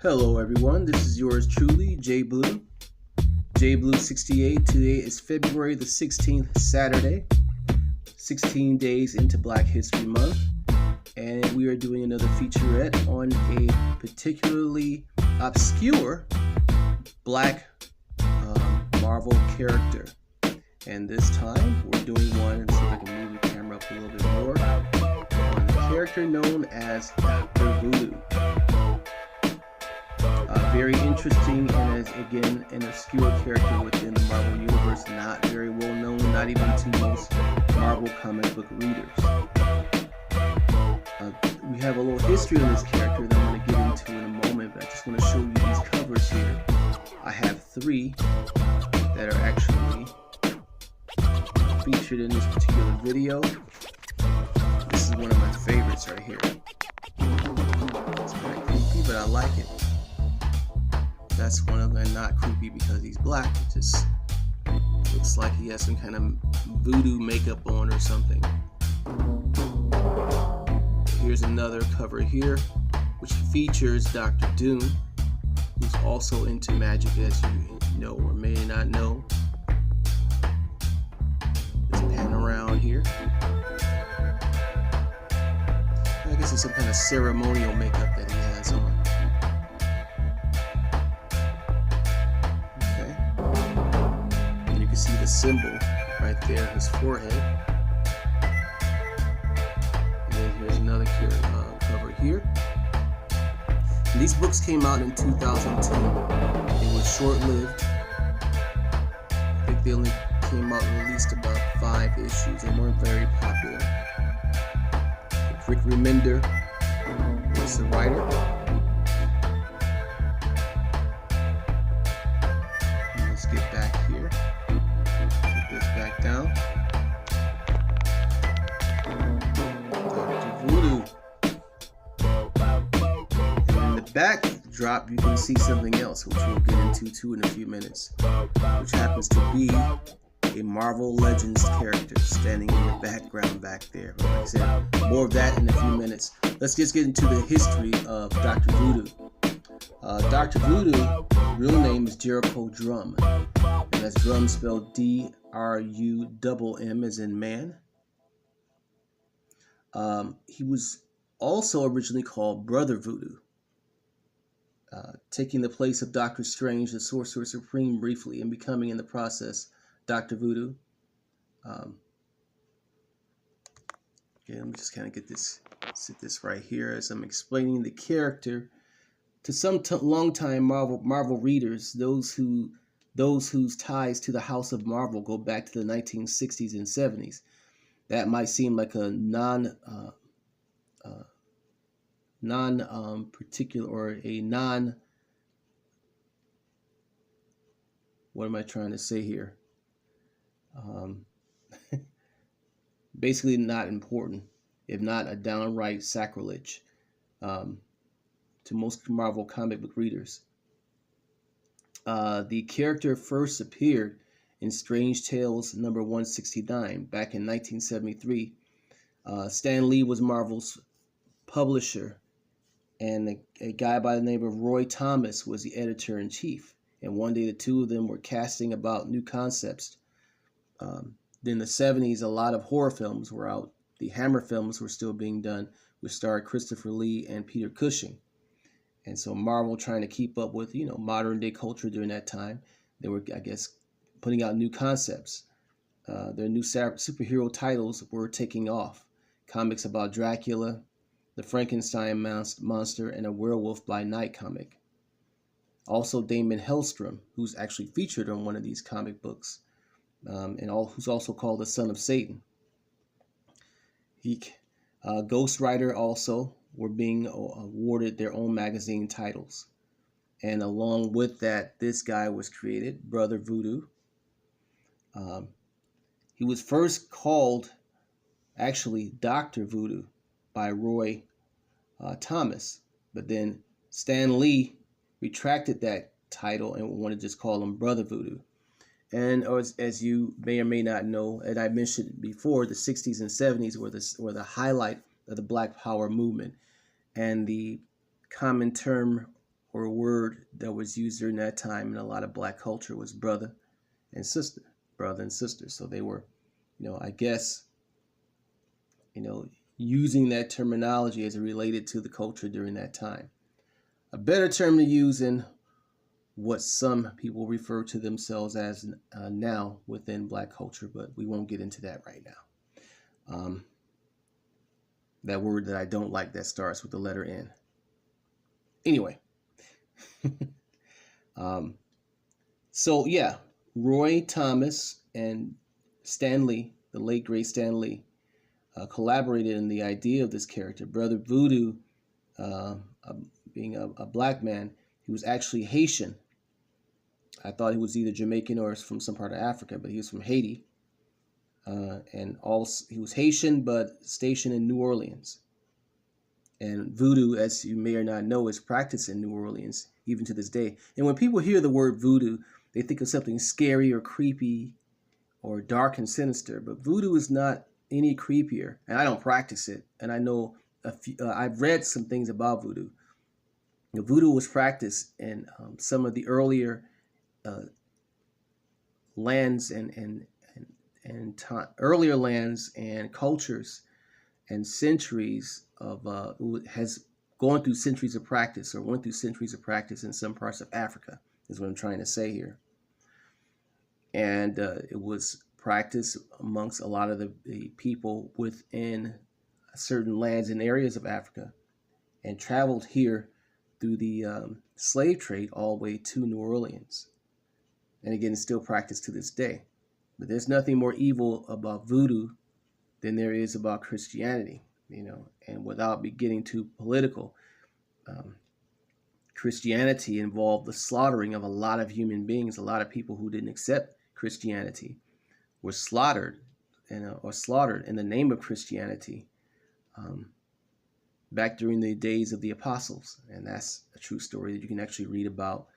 Hello everyone, this is yours truly, J Blue. J Blue 68. Today is February the 16th, Saturday. 16 days into Black History Month. And we are doing another featurette on a particularly obscure Black Marvel character. And this time we're doing one, so I can move the camera up a little bit more, on a character known as Dr. Voodoo. Very interesting and, as again, an obscure character within the Marvel Universe, not very well known, not even to most Marvel comic book readers. We have a little history on this character that I'm going to get into in a moment, but I just want to show you these covers here. I have three that are actually featured in this particular video. This is one of my favorites right here. It's kind of creepy, but I like it. That's one of them, and not creepy because he's black. It just looks like he has some kind of voodoo makeup on or something. Here's another cover here, which features Dr. Doom, who's also into magic, as you know or may not know. Just pan around here. I guess it's some kind of ceremonial makeup that he has on. You see the symbol right there, his forehead. And then here's another cover here. And these books came out in 2010. They were short-lived. I think they only came out and released about 5 issues. They weren't very popular. Rick Remender was the writer. Let's get back here. Back down. Dr. Voodoo. And in the backdrop, you can see something else, which we'll get into too in a few minutes, which happens to be a Marvel Legends character standing in the background back there. Like I said, more of that in a few minutes. Let's just get into the history of Dr. Voodoo. Dr. Voodoo, real name is Jericho Drum. And that's Drum spelled D-R-U-M-M as in man. He was also originally called Brother Voodoo, taking the place of Doctor Strange, the Sorcerer Supreme, briefly, and becoming in the process Dr. Voodoo. Okay, let me just kind of sit this right here as I'm explaining the character to some long-time Marvel readers, those whose ties to the House of Marvel go back to the 1960s and 70s. That might seem like a non-particular or a non. What am I trying to say here? Basically, not important, if not a downright sacrilege to most Marvel comic book readers. The character first appeared in Strange Tales number 169 back in 1973. Stan Lee was Marvel's publisher, and a guy by the name of Roy Thomas was the editor-in-chief. And one day the two of them were casting about new concepts. In the 70s, a lot of horror films were out. The Hammer films were still being done, which starred Christopher Lee and Peter Cushing. And so Marvel, trying to keep up with, modern day culture during that time, they were, I guess, putting out new concepts. Their new superhero titles were taking off. Comics about Dracula, the Frankenstein monster, and a Werewolf by Night comic. Also Damon Hellstrom, who's actually featured on one of these comic books, who's also called the Son of Satan. Ghost Rider also were being awarded their own magazine titles. And along with that, this guy was created, Brother Voodoo. He was first called, actually, Dr. Voodoo by Roy Thomas. But then Stan Lee retracted that title and wanted to just call him Brother Voodoo. And as you may or may not know, and I mentioned before, the 60s and 70s were the highlight of the Black Power movement. And the common term or word that was used during that time in a lot of black culture was brother and sister, brother and sister. So they were, I guess, using that terminology as it related to the culture during that time. A better term to use in what some people refer to themselves as now within black culture, but we won't get into that right now. That word that I don't like that starts with the letter N. Anyway, so yeah, Roy Thomas and Stan Lee, the late great Stan Lee, collaborated in the idea of this character. Brother Voodoo, being a black man, he was actually Haitian. I thought he was either Jamaican or from some part of Africa, but he was from Haiti. And also, he was Haitian, but stationed in New Orleans. And voodoo, as you may or not know, is practiced in New Orleans even to this day. And when people hear the word voodoo, they think of something scary or creepy or dark and sinister. But voodoo is not any creepier, and I don't practice it. And I know I've read some things about voodoo. Voodoo was practiced in some of the earlier lands and earlier lands and cultures and centuries of has gone through centuries of practice, or went through centuries of practice in some parts of Africa, is what I'm trying to say here. And it was practiced amongst a lot of the people within certain lands and areas of Africa, and traveled here through the slave trade all the way to New Orleans. And again, it's still practiced to this day. But there's nothing more evil about voodoo than there is about Christianity, and without getting too political, Christianity involved the slaughtering of a lot of human beings. A lot of people who didn't accept Christianity were slaughtered, or slaughtered in the name of Christianity, back during the days of the apostles. And that's a true story that you can actually read about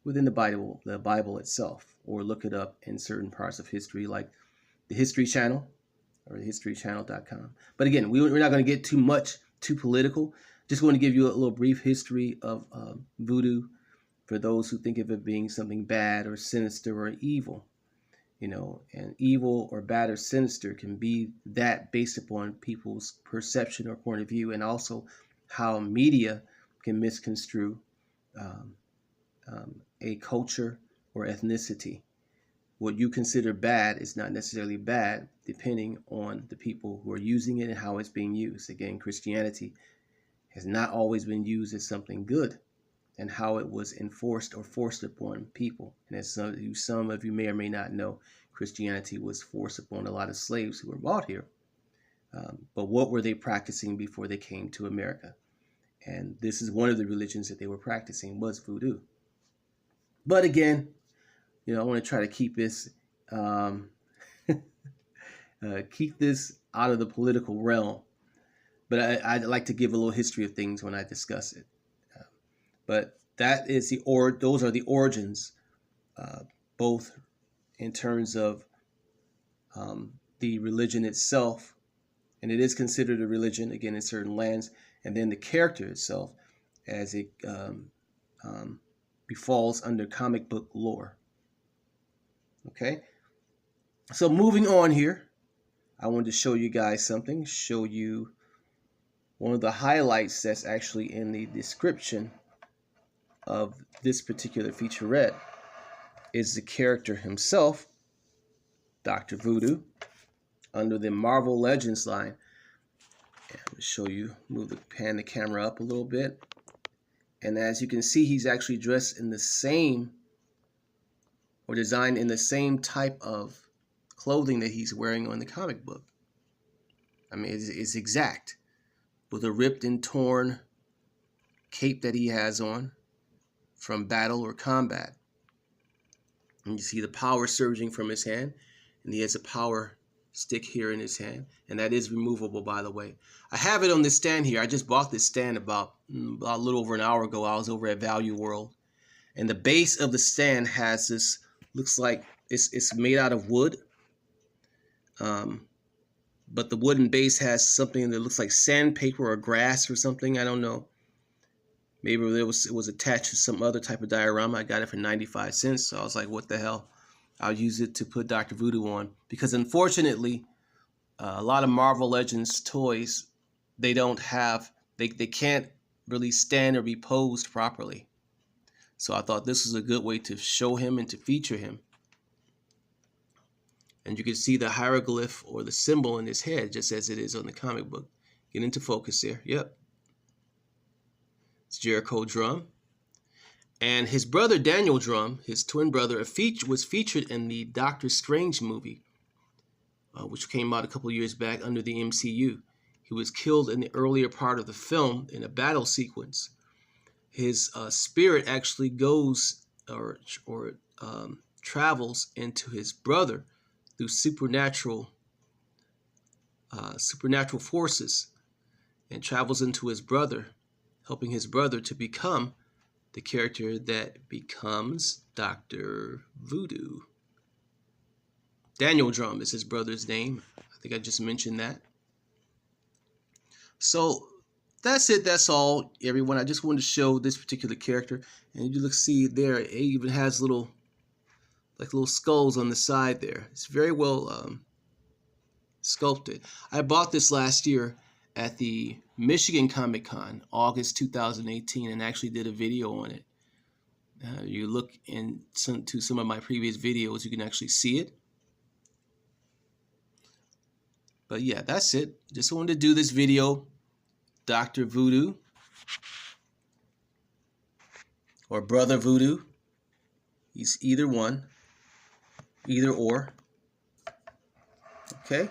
within the Bible itself, or look it up in certain parts of history, like the History Channel or historychannel.com. But again, we're not going to get too political. Just going to give you a little brief history of voodoo for those who think of it being something bad or sinister or evil. And evil or bad or sinister can be that based upon people's perception or point of view, and also how media can misconstrue a culture or ethnicity. What you consider bad is not necessarily bad, depending on the people who are using it and how it's being used. Again, Christianity has not always been used as something good, and how it was enforced or forced upon people. And as some of you may or may not know, Christianity was forced upon a lot of slaves who were brought here. But what were they practicing before they came to America? And this is one of the religions that they were practicing, was voodoo. But again, I want to try to keep this out of the political realm. But I'd like to give a little history of things when I discuss it. But that is those are the origins, both in terms of the religion itself, and it is considered a religion again in certain lands, and then the character itself, as it befalls under comic book lore. Okay, so moving on here, I wanted to show you guys something. Show you one of the highlights that's actually in the description of this particular featurette is the character himself, Dr. Voodoo, under the Marvel Legends line. And I'm going to show you, pan the camera up a little bit. And as you can see, he's actually dressed in the same, or designed in the same type of clothing that he's wearing on the comic book. I mean, it's exact, with a ripped and torn cape that he has on from battle or combat. And you see the power surging from his hand, and he has a power stick here in his hand, and that is removable, by the way. I have it on this stand here. I just bought this stand about a little over an hour ago. I was over at Value World, and the base of the stand has this, looks like it's made out of wood, but the wooden base has something that looks like sandpaper or grass or something, I don't know. Maybe it was attached to some other type of diorama. I got it for 95 cents. So I was like, what the hell? I'll use it to put Dr. Voodoo on. Because unfortunately, a lot of Marvel Legends toys, they don't have, they can't really stand or be posed properly. So I thought this was a good way to show him and to feature him. And you can see the hieroglyph or the symbol in his head, just as it is on the comic book. Get into focus there. Yep. It's Jericho Drum. And his brother Daniel Drum, his twin brother, was featured in the Doctor Strange movie, which came out a couple years back under the MCU. He was killed in the earlier part of the film in a battle sequence. His spirit actually goes or travels into his brother through supernatural forces, and travels into his brother, helping his brother to become the character that becomes Dr. Voodoo. Daniel Drum is his brother's name. I think I just mentioned that. So that's it. That's all, everyone. I just wanted to show this particular character. And you look, see there, it even has little skulls on the side there. It's very well sculpted. I bought this last year at the Michigan Comic Con, August 2018, and actually did a video on it. You look into some of my previous videos, you can actually see it. But yeah, that's it. Just wanted to do this video. Dr. Voodoo or Brother Voodoo. He's either one, either or. Okay.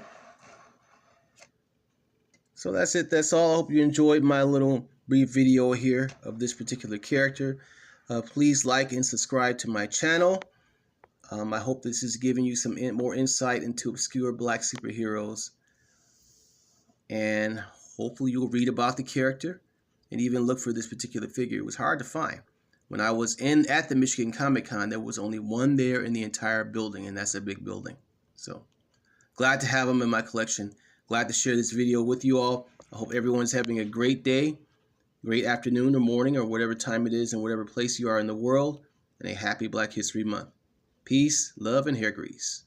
So that's it. That's all. I hope you enjoyed my little brief video here of this particular character. Please like and subscribe to my channel. I hope this is giving you some more insight into obscure black superheroes. And hopefully you'll read about the character and even look for this particular figure. It was hard to find. When I was at the Michigan Comic Con, there was only one there in the entire building, and that's a big building. So glad to have them in my collection. Glad to share this video with you all. I hope everyone's having a great day, great afternoon or morning or whatever time it is in whatever place you are in the world, and a happy Black History Month. Peace, love, and hair grease.